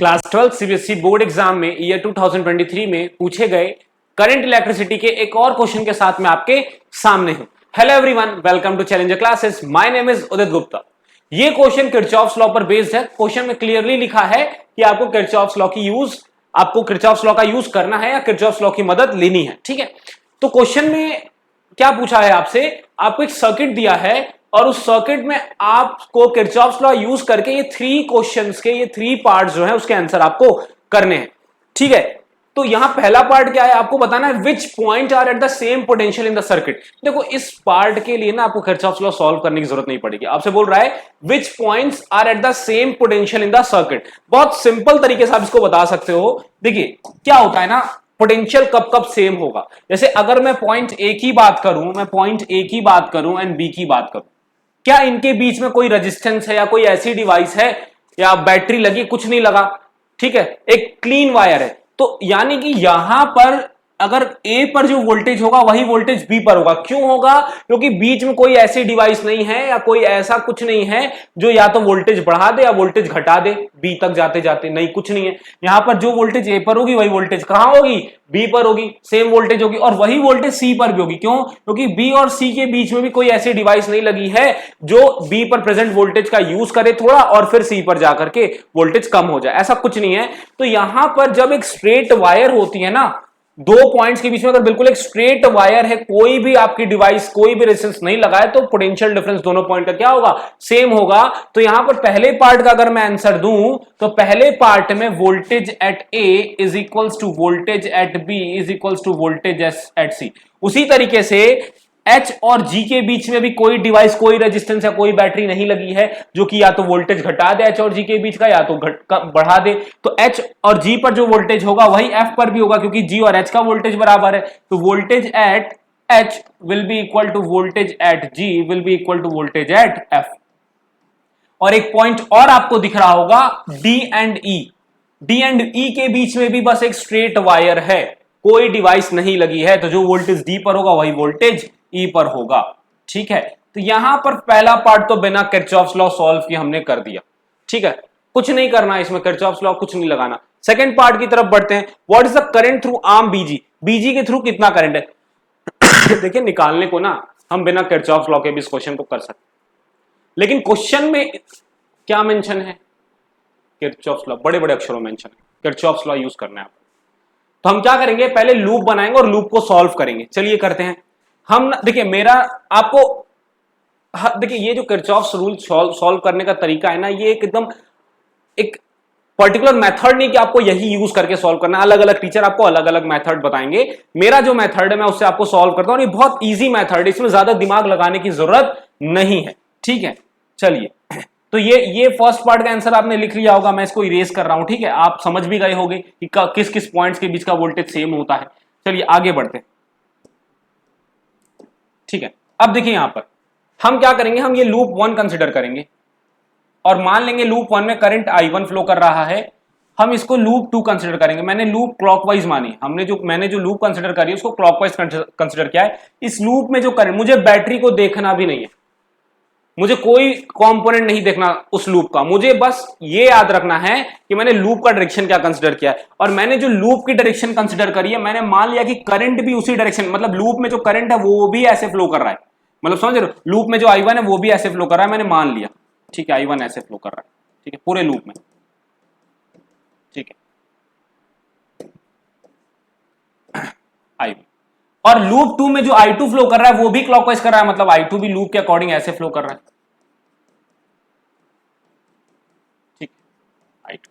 Class 12 CBSE board exam में year 2023 में पूछे गए करंट इलेक्ट्रिसिटी के एक और क्वेश्चन के साथ मैं आपके सामने हूं। Hello everyone, welcome to Challenger classes. My name is Udit Gupta. ये क्वेश्चन किरचॉफ्स लॉ पर बेस्ड है। क्वेश्चन में क्लियरली लिखा है कि आपको किरचॉफ्स लॉ का यूज करना है या किरचॉफ्स लॉ की मदद लेनी है। ठीक है, तो क्वेश्चन में क्या पूछा है आपसे, आपको एक सर्किट दिया है और उस सर्किट में आपको किरचॉफ्स लॉ यूज करके ये थ्री क्वेश्चंस के ये थ्री पार्ट्स जो है उसके आंसर आपको करने हैं। ठीक है, तो यहां पहला पार्ट क्या है, आपको बताना है which point are at the same potential in the circuit. देखो इस पार्ट के लिए ना आपको किरचॉफ्स लॉ सॉल्व करने की जरूरत नहीं पड़ेगी। आपसे बोल रहा है which points are at the same potential in the circuit. बहुत सिंपल तरीके से आप इसको बता सकते हो। देखिए क्या होता है ना, पोटेंशियल कब कब सेम होगा। जैसे अगर मैं पॉइंट ए की बात करूं एंड बी की बात करूं, क्या इनके बीच में कोई रेजिस्टेंस है या कोई ऐसी डिवाइस है या बैटरी लगी, कुछ नहीं लगा। ठीक है, एक क्लीन वायर है। तो यानी कि यहां पर अगर ए पर जो वोल्टेज होगा वही वोल्टेज बी पर होगा। क्यों होगा? क्योंकि बीच में कोई ऐसी डिवाइस नहीं है या कोई ऐसा कुछ नहीं है जो या तो वोल्टेज बढ़ा दे या वोल्टेज घटा दे बी तक जाते जाते। नहीं, कुछ नहीं है। यहां पर जो वोल्टेज ए पर होगी वही वोल्टेज कहां होगी, बी पर होगी। सेम वोल्टेज होगी और वही वोल्टेज सी पर भी होगी। क्यों? क्योंकि बी और सी के बीच में भी कोई ऐसी डिवाइस नहीं लगी है जो बी पर प्रेजेंट वोल्टेज का यूज करे थोड़ा और फिर सी पर जाकर के वोल्टेज कम हो जाए, ऐसा कुछ नहीं है। तो यहां पर जब एक स्ट्रेट वायर होती है ना, दो पॉइंट्स के बीच में अगर बिल्कुल एक स्ट्रेट वायर है, कोई भी आपकी डिवाइस कोई भी रेजिस्टेंस नहीं लगाए, तो पोटेंशियल डिफरेंस दोनों पॉइंट का क्या होगा, सेम होगा। तो यहां पर पहले पार्ट का अगर मैं आंसर दूं तो पहले पार्ट में voltage at A is equals to voltage at B is equals to voltage at C. उसी तरीके से H और G के बीच में भी कोई डिवाइस, कोई रेजिस्टेंस या कोई बैटरी नहीं लगी है जो कि या तो वोल्टेज घटा दे H और G के बीच का या तो बढ़ा दे। तो H और G पर जो वोल्टेज होगा वही F पर भी होगा क्योंकि G और H का वोल्टेज बराबर है। तो voltage at H will be equal to voltage at G will be equal to voltage at F। और एक पॉइंट और आपको दिख रहा होगा D एंड E के बीच में भी बस एक स्ट्रेट वायर है, कोई डिवाइस नहीं लगी है। तो जो वोल्टेज D पर होगा वही वोल्टेज E पर होगा। ठीक है, तो यहां पर पहला पार्ट तो बिना किरचॉफ्स लॉ सॉल्व किए हमने कर दिया। ठीक है, कुछ नहीं करना इसमें, किरचॉफ्स लॉ कुछ नहीं लगाना। सेकंड पार्ट की तरफ बढ़ते हैं। What is the current through arm BG के थ्रू कितना करंट है। देखिए निकालने को ना हम बिना किरचॉफ्स लॉ के भी इस क्वेश्चन को कर सकते, लेकिन क्वेश्चन में क्या मेंशन है, किरचॉफ्स लॉ बड़े बड़े अक्षरों में मेंशन है, किरचॉफ्स लॉ यूज करना है। तो हम क्या करेंगे, पहले लूप बनाएंगे और लूप को सॉल्व करेंगे। चलिए करते हैं हम। देखिए मेरा आपको देखिए ये जो किरचॉफ्स रूल सॉल्व करने का तरीका है ना, ये एकदम एक पर्टिकुलर मेथड नहीं कि आपको यही यूज करके सॉल्व करना। अलग अलग टीचर आपको अलग अलग मेथड बताएंगे। मेरा जो मेथड है मैं उससे आपको सॉल्व करता हूं और ये बहुत इजी मेथड है, इसमें ज्यादा दिमाग लगाने की जरूरत नहीं है। ठीक है, चलिए तो ये फर्स्ट पार्ट का आंसर आपने लिख लिया होगा, मैं इसको इरेज कर रहा हूं। ठीक है, आप समझ भी गए होंगे कि किस किस पॉइंट्स के बीच का वोल्टेज सेम होता है। चलिए आगे बढ़ते हैं। ठीक है, अब देखिए यहां पर हम क्या करेंगे, हम ये लूप 1 कंसीडर करेंगे और मान लेंगे लूप 1 में करंट I1 फ्लो कर रहा है। हम इसको लूप 2 कंसीडर करेंगे। मैंने लूप क्लॉकवाइज मानी, मैंने जो लूप कंसीडर करी उसको क्लॉकवाइज कंसीडर किया है। इस लूप में जो करंट, मुझे बैटरी को देखना भी नहीं है, मुझे कोई कंपोनेंट नहीं देखना उस लूप का, मुझे बस ये याद रखना है कि मैंने लूप का डायरेक्शन क्या कंसीडर किया है। और मैंने जो लूप की डायरेक्शन कंसीडर करी है, मैंने मान लिया कि करंट भी उसी डायरेक्शन, मतलब लूप में जो करंट है वो भी ऐसे फ्लो कर रहा है, मतलब समझ रहे हो, लूप में जो I1 है वो भी ऐसे फ्लो कर रहा है, मैंने मान लिया। ठीक है, I1 ऐसे फ्लो कर रहा है। ठीक है, पूरे लूप में। ठीक है, I1 और लूप 2 में जो I2 फ्लो कर रहा है वो भी क्लॉकवाइज कर रहा है, मतलब I2 भी लूप के अकॉर्डिंग ऐसे फ्लो कर रहा है। ठीक, I2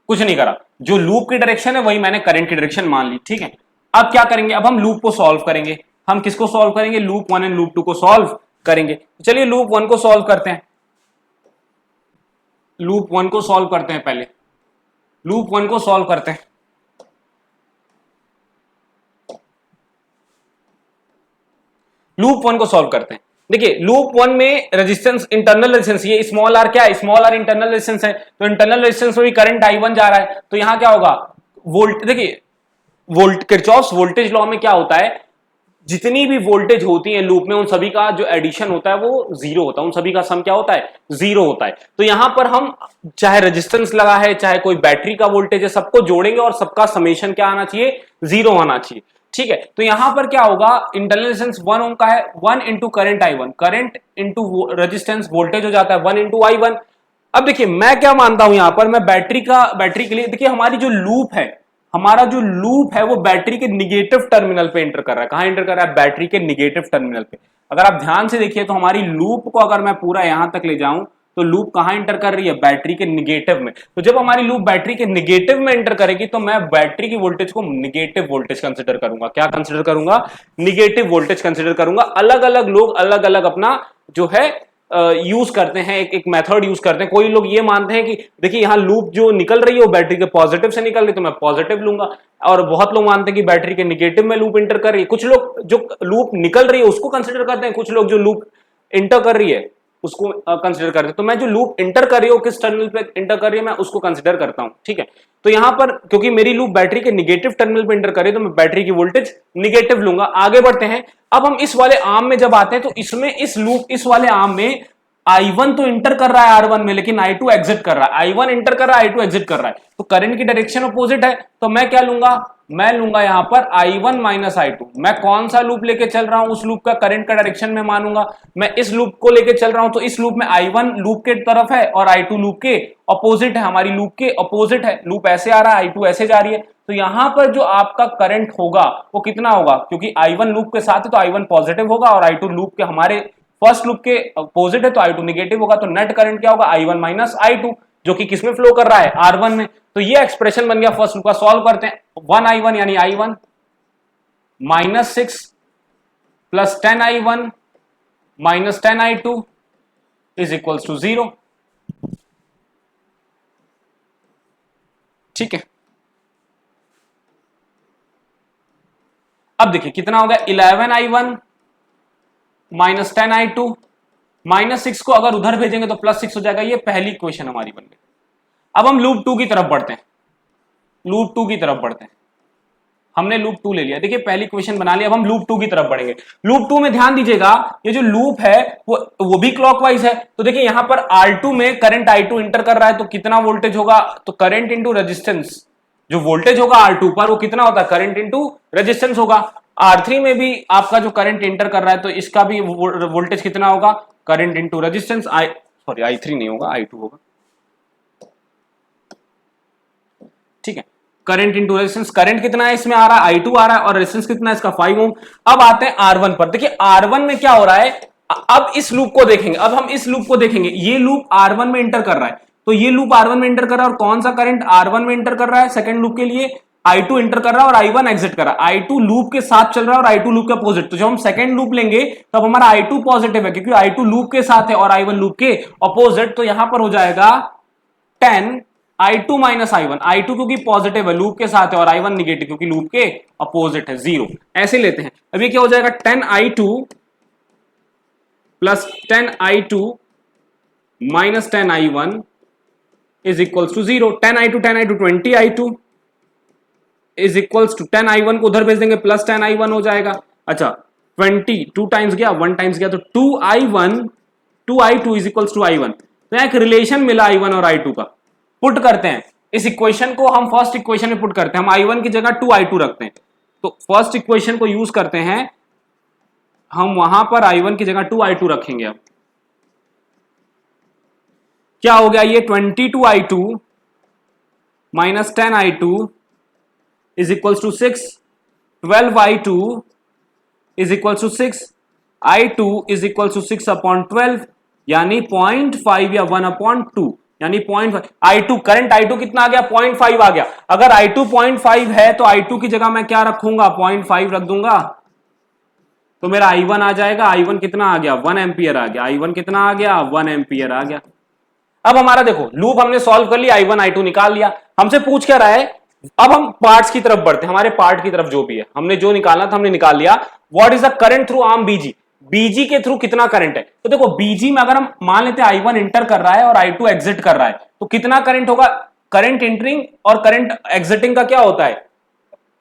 कुछ नहीं करा, जो लूप की डायरेक्शन है वही मैंने करंट की डायरेक्शन मान ली। ठीक है, अब क्या करेंगे, अब हम लूप को सॉल्व करेंगे। हम किसको सॉल्व करेंगे, लूप 1 एंड लूप 2 को सॉल्व करेंगे। चलिए लूप 1 को सॉल्व करते हैं। लूप 1 को सॉल्व करते हैं, पहले लूप 1 को सॉल्व करते हैं। लूप 1 को सॉल्व करते हैं। देखिए लूप 1 में रेजिस्टेंस, इंटरनल रेजिस्टेंस, ये स्मॉल आर क्या है, स्मॉल आर इंटरनल रेजिस्टेंस है। तो इंटरनल रेजिस्टेंस में भी करंट I1 जा रहा है, तो यहां क्या होगा, वोल्ट, देखिए किरचॉफ्स वोल्टेज लॉ में क्या होता है, जितनी भी वोल्टेज होती है लूप में उन सभी का जो एडिशन होता है वो जीरो होता है, उन सभी का सम क्या होता है, जीरो होता है। तो यहां पर हम चाहे रेजिस्टेंस लगा है चाहे कोई बैटरी का वोल्टेज है, सबको जोड़ेंगे और सबका समेशन क्या आना चाहिए, जीरो आना चाहिए। ठीक है, तो यहां पर क्या होगा, इंटरनल रेजिस्टेंस 1 ओम का है, 1 into current I1, current into resistance voltage हो जाता है 1 इंटू I1। अब देखिए मैं क्या मानता हूं यहां पर, मैं बैटरी के लिए, देखिए हमारी जो लूप है, हमारा जो लूप है वो बैटरी के निगेटिव टर्मिनल पे एंटर कर रहा है। कहां एंटर कर रहा है, बैटरी के निगेटिव टर्मिनल पे। अगर आप ध्यान से देखिए तो हमारी लूप को अगर मैं पूरा यहां तक ले जाऊं तो लूप कहां एंटर कर रही है, बैटरी के निगेटिव में। तो जब हमारी लूप बैटरी के निगेटिव में एंटर करेगी तो मैं बैटरी की वोल्टेज को निगेटिव वोल्टेज कंसिडर करूंगा। क्या कंसिडर करूंगा, निगेटिव वोल्टेज कंसिडर करूंगा। अलग अलग लोग अलग अलग अपना जो है यूज करते हैं, एक मेथड यूज करते हैं। कोई लोग ये मानते हैं कि देखिए यहाँ लूप जो निकल रही है वो बैटरी के पॉजिटिव से निकल रही है तो मैं पॉजिटिव लूंगा, और बहुत लोग मानते हैं कि बैटरी के निगेटिव में लूप इंटर कर रही है। कुछ लोग जो लूप निकल रही है उसको कंसिडर करते हैं, कुछ लोग जो लूप इंटर कर रही है उसको कंसिडर करते हैं। तो मैं जो लूप इंटर कर रही हूँ किस टर्मिनल पे इंटर कर रही है मैं उसको कंसिडर करता हूं। ठीक है, तो यहां पर क्योंकि मेरी लूप बैटरी के निगेटिव टर्मिनल पे इंटर कर रही है तो मैं बैटरी की वोल्टेज निगेटिव लूंगा। आगे बढ़ते हैं, अब हम इस वाले आर्म में जब आते हैं तो इसमें इस लूप इस वाले आर्म में I1 तो इंटर कर रहा है R1 में, लेकिन I2 एग्जिट कर रहा है। I1 इंटर कर रहा है, I2 एग्जिट कर रहा है, तो करंट की डायरेक्शन अपोजिट है। तो मैं क्या लूंगा, मैं लूंगा यहां पर I1 माइनस I2। मैं कौन सा लूप लेके चल रहा हूं, उस लूप का करंट का डायरेक्शन में मानूंगा। मैं इस लूप को लेके चल रहा हूं तो इस लूप में I1 लूप के तरफ है और I2 लूप के अपोजिट है, हमारी लूप के अपोजिट है। लूप ऐसे आ रहा है, I2 ऐसे जा रही है, तो यहां पर जो आपका करंट होगा वो कितना होगा, क्योंकि I1 लूप के साथ है तो I1 पॉजिटिव होगा और I2 लूप के हमारे फर्स्ट लूप के अपोजिट है तो I2 नेगेटिव होगा। तो नेट करंट क्या होगा, I1 माइनस I2, जो कि किसमें फ्लो कर रहा है, R1 में। तो ये एक्सप्रेशन बन गया फर्स्ट लूप का। सॉल्व करते हैं, 1I1 यानी I1 माइनस 6 प्लस 10I1 minus 10I2 is equals to 0। ठीक है, अब देखिए कितना हो गया, 11I1 माइनस 10I2 माइनस 6 को अगर उधर भेजेंगे तो प्लस 6 हो जाएगा। ये पहली इक्वेशन हमारी बन गई। अब हम लूप 2 की तरफ बढ़ते हैं, लूप 2 की तरफ बढ़ते हैं। हमने लूप 2 ले लिया, देखिए पहली इक्वेशन बना लिया। अब हम लूप 2 की तरफ बढ़ेंगे। लूप 2 में ध्यान दीजिएगा, ये जो लूप है वो भी क्लॉकवाइज है। तो देखिए यहां पर R2 में करंट I2 इंटर कर रहा है तो कितना वोल्टेज होगा, तो करंट इंटू रेजिस्टेंस, जो वोल्टेज होगा R2 पर वो कितना होता है, करंट इंटू रेजिस्टेंस होगा। R3 में भी आपका जो करंट इंटर कर रहा है तो इसका भी वोल्टेज कितना होगा, करंट इंटू रेजिस्टेंस। I3 नहीं होगा, I2 होगा। ठीक है, करंट इंटू रेजिस्टेंस, करंट कितना है इसमें आ रहा है, I2 आ रहा है, और रेजिस्टेंस कितना है इसका 5 ओम। अब आते हैं R1 पर। देखिए R1 में क्या हो रहा है, अब इस लूप को देखेंगे, अब हम इस लूप को देखेंगे। ये लूप R1 में इंटर कर रहा है, तो ये लूप R1 में इंटर कर रहा है, और कौन सा करंट R1 में इंटर कर रहा है, सेकंड लूप के लिए I2 इंटर कर रहा है और I1 एग्जिट कर रहा है। I2 लूप के साथ चल रहा है और I2 लूप के अपोजिट। तो जब हम सेकंड लूप लेंगे तब हमारा I2 पॉजिटिव है, क्योंकि I2 लूप के साथ है और I1 लूप के अपोजिट। तो यहां पर हो जाएगा 10 I2 माइनस I1। I2 क्योंकि पॉजिटिव है, लूप के साथ है, और I1 निगेटिव क्योंकि लूप के अपोजिट है, 0। ऐसे लेते हैं। अब ये क्या हो जाएगा, 10 I2 plus 10 I2 minus 10 I1 is equals to 0। 10 I2 20 I2 is equals to 10 I1 को उधर भेज देंगे, प्लस 10 I1 हो जाएगा। अच्छा 20 2 टाइम्स गया, 1 टाइम्स गया, तो 2 I2 is equals to I1। तो एक रिलेशन मिला I1 और I2 का। पुट करते हैं इस इक्वेशन को, हम फर्स्ट इक्वेशन में पुट करते हैं। हम I1 की जगह 2 I2 रखते हैं, तो फर्स्ट इक्वेशन को यूज करते हैं हम, वहां पर I1 की जगह 2 I2 रखेंगे। अब क्या हो गया, ये 22 I2 minus 10 I2 is equals to 6, 12 I2 is equals to 6, I2 is equals to 6 upon 12 यानी 0.5 या 1/2 यानी 0.5। I2 करंट I2 कितना आ गया, 0.5 आ गया। अगर I2 0.5 है तो I2 की जगह मैं क्या रखूंगा, 0.5 रख दूंगा, तो मेरा I1 आ जाएगा। I1 कितना आ गया, 1 एम्पियर आ गया। I1 कितना आ गया, 1 एम्पियर आ गया। अब हमारा देखो लूप हमने सॉल्व कर लिया, I1 I2 निकाल लिया। हमसे पूछ क्या रहा है, अब हम पार्ट्स की तरफ बढ़ते हैं। हमारे पार्ट की तरफ जो भी है, हमने जो निकालना था हमने निकाल लिया। What is the current through arm BG, BG के थ्रू कितना करंट है। तो देखो BG में अगर हम मान लेते हैं I1 इंटर कर रहा है और I2 एग्जिट कर रहा है, तो कितना करंट होगा, करंट एंटरिंग और करंट एग्जिटिंग का क्या होता है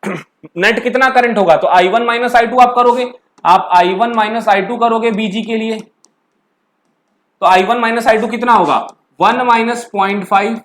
नेट कितना करंट होगा, तो I1 माइनस I2 आप करोगे। आप I1 माइनस I2 करोगे बीजी के लिए, तो I1 माइनस I2 कितना होगा 1 माइनस 0.5,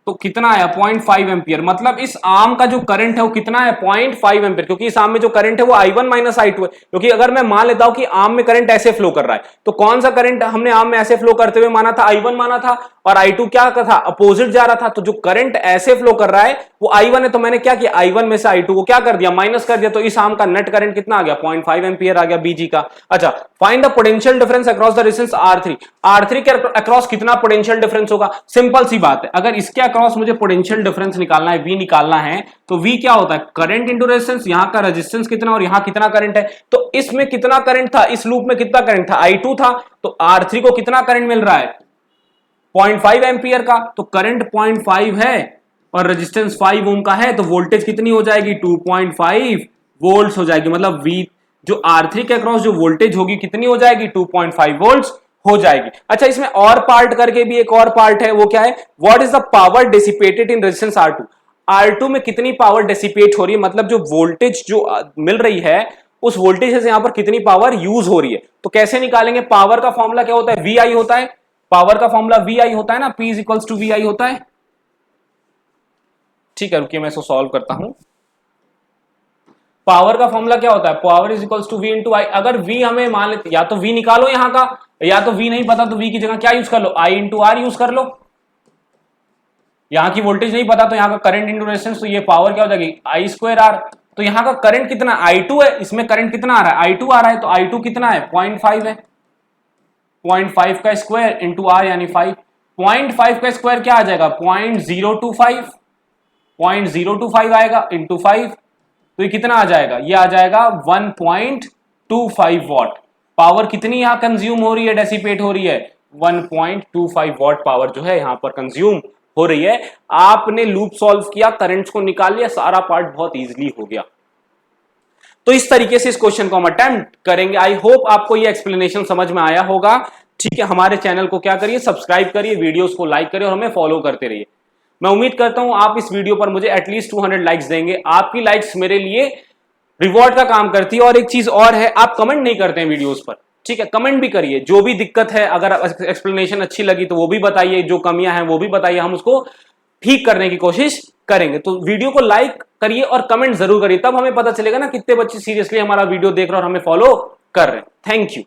तो कितना आया 0.5 एम्पियर। मतलब इस आर्म का जो करंट है वो कितना है 0.5 एम्पियर, क्योंकि इस आर्म में जो करंट है वो I1 माइनस I2 है। क्योंकि अगर मैं मान लेता हूं कि आर्म में करंट ऐसे फ्लो कर रहा है, तो कौन सा करंट हमने आर्म में ऐसे फ्लो करते हुए माना था I1 माना था, और I2 क्या था अपोजिट जा रहा था। तो जो करंट ऐसे फ्लो कर रहा है वो I1 है, तो मैंने क्या किया I1 में से I2 को क्या कर दिया माइनस कर दिया, तो इस आर्म का नेट करंट कितना आ गया 0.5 एम्पियर आ गया बीजी का। अच्छा, find the potential difference across the resistance R3। R3 के अक्रॉस कितना पोटेंशियल डिफरेंस होगा, सिंपल सी बात है, अगर इसके अक्रॉस मुझे पोटेंशियल डिफरेंस निकालना है, V निकालना है, तो V क्या होता है करंट इंटू रेजिस्टेंस, यहां का रेजिस्टेंस कितना और यहां कितना करंट है, तो इसमें कितना करंट था, इस लूप में कितना करंट था I2 था, तो R3 को कितना करंट मिल रहा है 0.5 एम्पियर का, तो करंट 0.5 है और रेजिस्टेंस 5 ओम का है, तो वोल्टेज कितनी हो जाएगी 2.5 वोल्ट्स हो जाएगी। मतलब V जो R3 के अक्रॉस जो वोल्टेज होगी कितनी हो जाएगी 2.5 वोल्ट्स हो जाएगी। अच्छा, इसमें और पार्ट करके भी एक और पार्ट है, वो क्या है what is the power dissipated in resistance R2। R2 में कितनी पावर डिसिपेट हो रही है, मतलब जो वोल्टेज जो मिल रही है उस वोल्टेज से यहां पर कितनी पावर यूज हो रही है। तो कैसे निकालेंगे, पावर का फॉर्मूला क्या होता है VI होता है, पावर का फॉर्मूला VI होता है ना, P is equals to VI होता है। ठीक है, रुकिए मैं इसको सॉल्व करता हूं। पावर का फॉर्मूला क्या होता है, power is equals to V into I. अगर V हमें मान लेते, या तो V निकालो यहां का, या तो V नहीं पता तो V की जगह क्या यूज कर लो I इंटू आर यूज कर लो। यहां की वोल्टेज नहीं पता तो यहां का करंट इंटू रेजिस्टेंस, तो ये पावर क्या हो जाएगी I स्क्वायर R। तो यहां का करंट कितना I2 है, इसमें करंट कितना आ रहा है I2 आ रहा है, तो I2 कितना है 0.5 है, 0.5 का स्क्वायर इंटू R यानी 5। 0.5 का स्क्वायर क्या आ जाएगा 0.025, 0.025 आएगा इंटू 5, तो ये कितना आ जाएगा, ये आ जाएगा 1.25 वॉट। पावर कितनी यहां कंज्यूम हो रही है, डेसिपेट हो रही है 1.25 वॉट पावर जो है यहां पर कंज्यूम हो रही है। आपने लूप सॉल्व किया, करंट्स को निकाल लिया, सारा पार्ट बहुत इजीली हो गया। तो इस तरीके से इस क्वेश्चन को हम अटेम्प्ट करेंगे। आई होप आपको ये एक्सप्लेनेशन समझ में आया होगा। ठीक है, हमारे चैनल को क्या करिए सब्सक्राइब करिए, वीडियोस को लाइक करिए और हमें फॉलो करते रहिए। मैं उम्मीद करता हूं आप इस वीडियो पर मुझे एटलीस्ट 200 लाइक्स देंगे। आपकी लाइक्स मेरे लिए रिवॉर्ड का काम करती है। और एक चीज और है, आप कमेंट नहीं करते हैं वीडियोस पर, ठीक है, कमेंट भी करिए, जो भी दिक्कत है, अगर एक्सप्लेनेशन अच्छी लगी तो वो भी बताइए, जो कमियां हैं वो भी बताइए, हम उसको ठीक करने की कोशिश करेंगे। तो वीडियो को लाइक करिए और कमेंट जरूर करिए, तब हमें पता चलेगा ना कितने बच्चे सीरियसली हमारा वीडियो देख रहे हैं और हमें फॉलो कर रहे हैं। Thank you.